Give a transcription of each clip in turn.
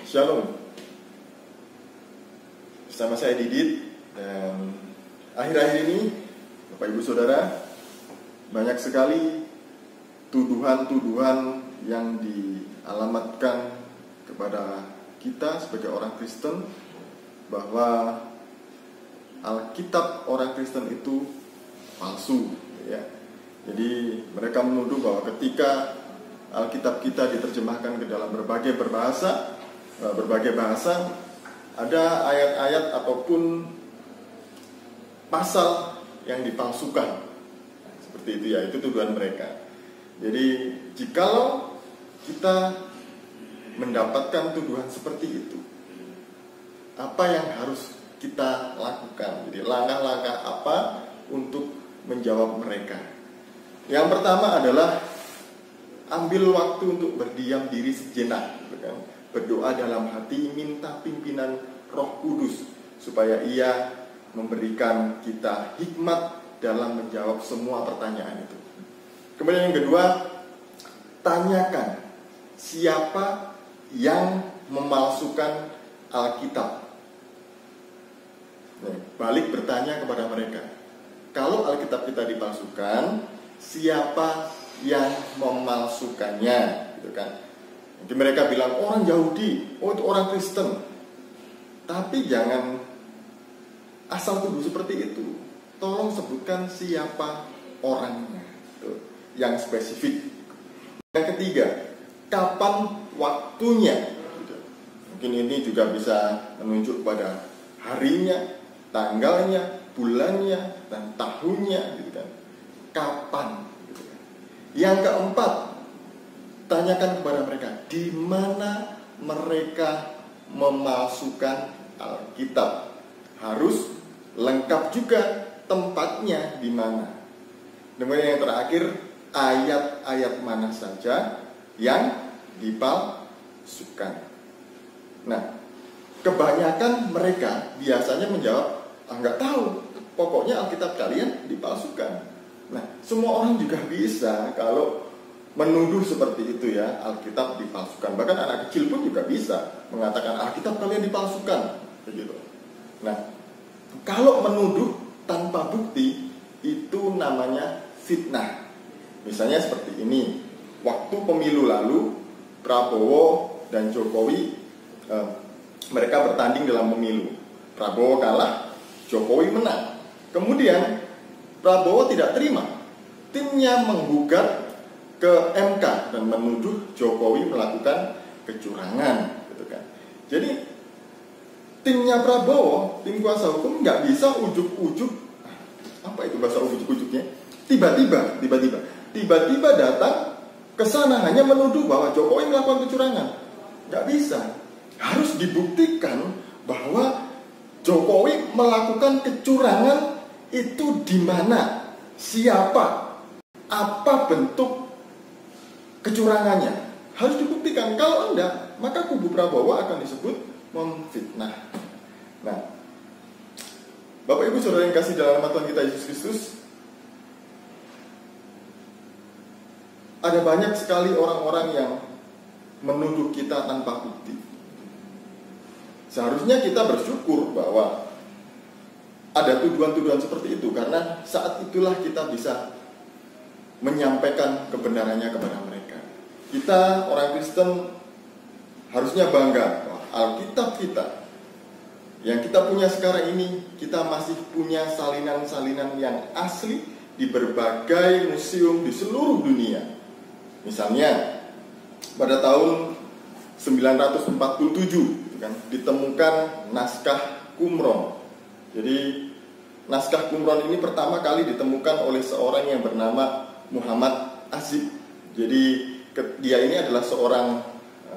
Shalom. Bersama saya Didit. Dan akhir-akhir ini Bapak Ibu Saudara, banyak sekali tuduhan-tuduhan yang dialamatkan kepada kita sebagai orang Kristen bahwa Alkitab orang Kristen itu palsu, ya. Jadi mereka menuduh bahwa ketika Alkitab kita diterjemahkan ke dalam berbagai bahasa, ada ayat-ayat ataupun pasal yang dipalsukan. Seperti itu ya, itu tuduhan mereka. Jadi jikalau kita mendapatkan tuduhan seperti itu, apa yang harus kita lakukan? Jadi langkah-langkah apa untuk menjawab mereka? Yang pertama adalah ambil waktu untuk berdiam diri sejenak, gitu kan? Berdoa dalam hati, minta pimpinan Roh Kudus supaya Ia memberikan kita hikmat dalam menjawab semua pertanyaan itu. Kemudian yang kedua, tanyakan siapa yang memalsukan Alkitab. Balik bertanya kepada mereka, kalau Alkitab kita dipalsukan, siapa yang memalsukannya, gitu kan? Jadi mereka bilang orang Yahudi, itu orang Kristen. Tapi jangan asal tuduh seperti itu. Tolong sebutkan siapa orangnya, yang spesifik. Yang ketiga, kapan waktunya? Mungkin ini juga bisa menunjuk pada harinya, tanggalnya, bulannya, dan tahunnya, gitu kan? Kapan? Gitu kan? Yang keempat, tanyakan kepada mereka di mana mereka memalsukan Alkitab. Harus lengkap juga tempatnya di mana. Kemudian yang terakhir, ayat-ayat mana saja yang dipalsukan. Nah, kebanyakan mereka biasanya menjawab, nggak tahu, pokoknya Alkitab kalian dipalsukan. Nah, semua orang juga bisa kalau menuduh seperti itu ya, Alkitab dipalsukan. Bahkan anak kecil pun juga bisa mengatakan Alkitab kalian dipalsukan, begitu. Nah, kalau menuduh tanpa bukti itu namanya fitnah. Misalnya seperti ini, waktu pemilu lalu Prabowo dan Jokowi mereka bertanding dalam pemilu. Prabowo kalah, Jokowi menang. Kemudian Prabowo tidak terima, timnya menggugat ke MK dan menuduh Jokowi melakukan kecurangan, gitu kan. Jadi timnya Prabowo, tim kuasa hukum nggak bisa ujuk-ujuk, apa itu bahasa ujuk-ujuknya? Tiba-tiba datang ke sana hanya menuduh bahwa Jokowi melakukan kecurangan. Nggak bisa. Harus dibuktikan bahwa Jokowi melakukan kecurangan itu di mana, siapa, apa bentuk kecurangannya. Harus dibuktikan. Kalau enggak, maka kubu Prabowo akan disebut memfitnah. Nah, Bapak Ibu Saudara yang kasih dalam nama Tuhan kita Yesus Kristus, ada banyak sekali orang-orang yang menuduh kita tanpa bukti. Seharusnya kita bersyukur bahwa ada tuduhan-tuduhan seperti itu, karena saat itulah kita bisa menyampaikan kebenarannya kepada mereka. Kita orang Kristen harusnya bangga bahwa Alkitab kita yang kita punya sekarang ini, kita masih punya salinan-salinan yang asli di berbagai museum di seluruh dunia. Misalnya pada tahun 947 gitu kan, ditemukan naskah Qumran. Jadi naskah Qumran ini pertama kali ditemukan oleh seorang yang bernama Muhammad Azib. Jadi dia ini adalah seorang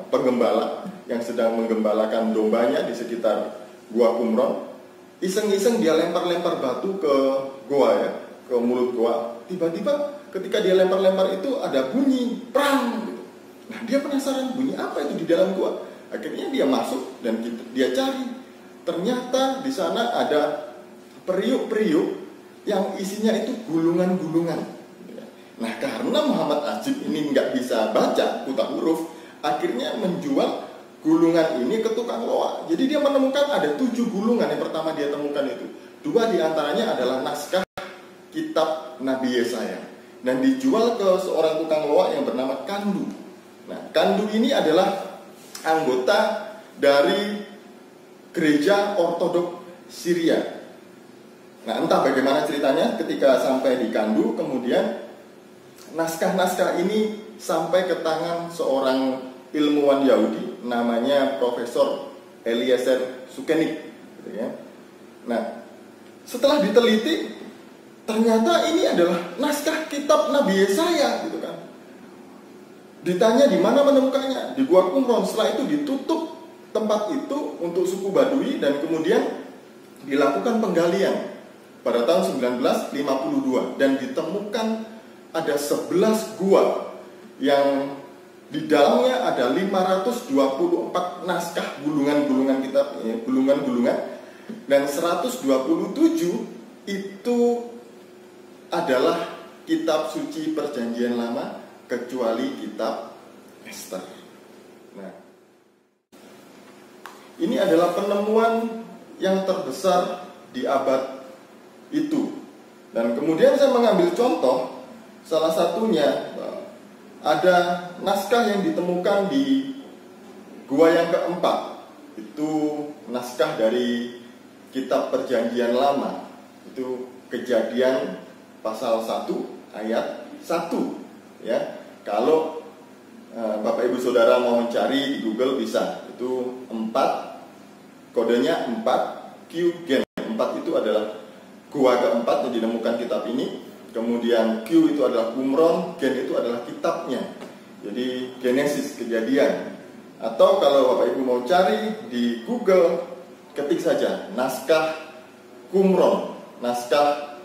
penggembala yang sedang menggembalakan dombanya di sekitar gua Qumran. Iseng-iseng dia lempar-lempar batu ke gua ya, ke mulut gua. Tiba-tiba ketika dia lempar-lempar itu ada bunyi prang gitu. Nah, dia penasaran bunyi apa itu di dalam gua. Akhirnya dia masuk dan dia cari. Ternyata di sana ada periuk-periuk yang isinya itu gulungan-gulungan. Nah, karena Muhammad Azib ini nggak bisa baca buta huruf, akhirnya menjual gulungan ini ke tukang loak. Jadi dia menemukan ada 7 gulungan yang pertama dia temukan itu. 2 diantaranya adalah naskah kitab Nabi Yesaya dan dijual ke seorang tukang loak yang bernama Kandu. Nah, Kandu ini adalah anggota dari gereja Ortodok Syria. Nah, entah bagaimana ceritanya ketika sampai di Kandu, kemudian naskah-naskah ini sampai ke tangan seorang ilmuwan Yahudi namanya Profesor Eliezer Sukenik, gitu ya. Nah, setelah diteliti ternyata ini adalah naskah kitab Nabi Yesaya, gitu kan. Ditanya di mana menemukannya, di Gua Qumran. Setelah itu ditutup tempat itu untuk suku Badui dan kemudian dilakukan penggalian pada tahun 1952 dan ditemukan ada 11 gua yang di dalamnya ada 524 naskah gulungan-gulungan kitab, gulungan-gulungan, dan 127 itu adalah kitab suci Perjanjian Lama kecuali kitab Ester. Nah, ini adalah penemuan yang terbesar di abad itu. Dan kemudian saya mengambil contoh, salah satunya ada naskah yang ditemukan di gua yang keempat. Itu naskah dari kitab Perjanjian Lama. Itu Kejadian pasal 1 ayat 1, ya. Kalau Bapak Ibu Saudara mau mencari di Google bisa. Itu 4, kodenya 4 Q Gen. 4 itu adalah gua keempat yang ditemukan kitab ini. Kemudian Q itu adalah Qumran, Gen itu adalah kitabnya. Jadi Genesis, Kejadian. Atau kalau Bapak Ibu mau cari di Google, ketik saja naskah Qumran, naskah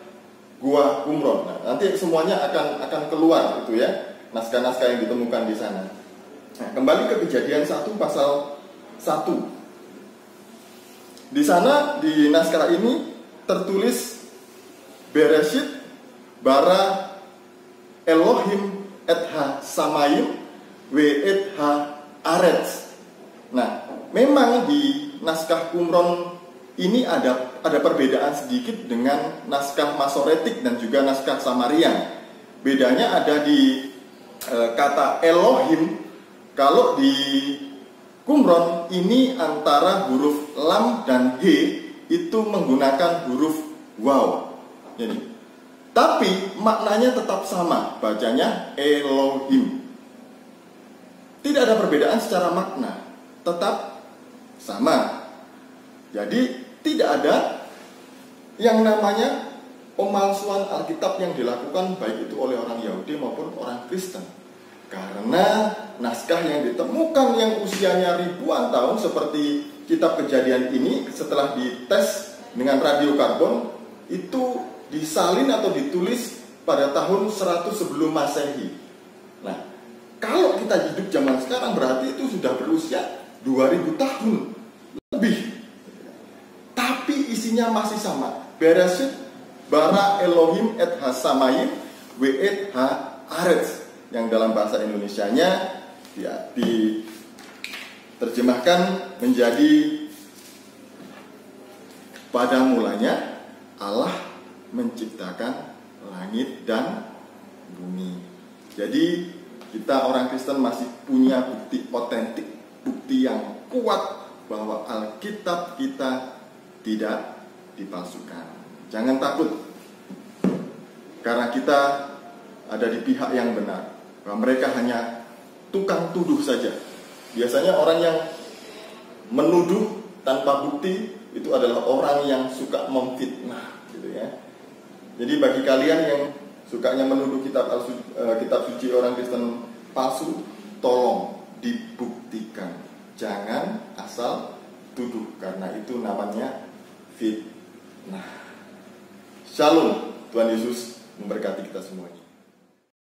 gua Qumran. Nah, nanti semuanya akan keluar itu ya, naskah-naskah yang ditemukan di sana. Nah, kembali ke Kejadian 1 pasal 1. Di sana di naskah ini tertulis Bereshit bara Elohim et ha samayim we et ha aretz. Nah, memang di naskah Qumran ini ada perbedaan sedikit dengan naskah Masoretik dan juga naskah Samarian. Bedanya ada di kata Elohim. Kalau di Qumran ini antara huruf lam dan he itu menggunakan huruf waw. Jadi, tapi maknanya tetap sama, bacanya Elohim. Tidak ada perbedaan secara makna, tetap sama. Jadi tidak ada yang namanya pemalsuan Alkitab yang dilakukan baik itu oleh orang Yahudi maupun orang Kristen. Karena naskah yang ditemukan yang usianya ribuan tahun seperti kitab Kejadian ini setelah dites dengan radiokarbon itu disalin atau ditulis pada tahun 100 sebelum Masehi. Nah, kalau kita hidup zaman sekarang berarti itu sudah berusia 2000 tahun lebih. Tapi isinya masih sama. Bereshit bara Elohim et ha samayim we et ha aretz. Yang dalam bahasa Indonesianya ya, diterjemahkan menjadi pada mulanya Allah menciptakan langit dan bumi. Jadi kita orang Kristen masih punya bukti otentik, bukti yang kuat bahwa Alkitab kita tidak dipalsukan. Jangan takut, karena kita ada di pihak yang benar. Bahwa mereka hanya tukang tuduh saja. Biasanya orang yang menuduh tanpa bukti itu adalah orang yang suka memfitnah, gitu ya. Jadi bagi kalian yang sukanya menuduh kitab suci orang Kristen palsu, tolong dibuktikan. Jangan asal tuduh, karena itu namanya fitnah. Shalom, Tuhan Yesus memberkati kita semuanya.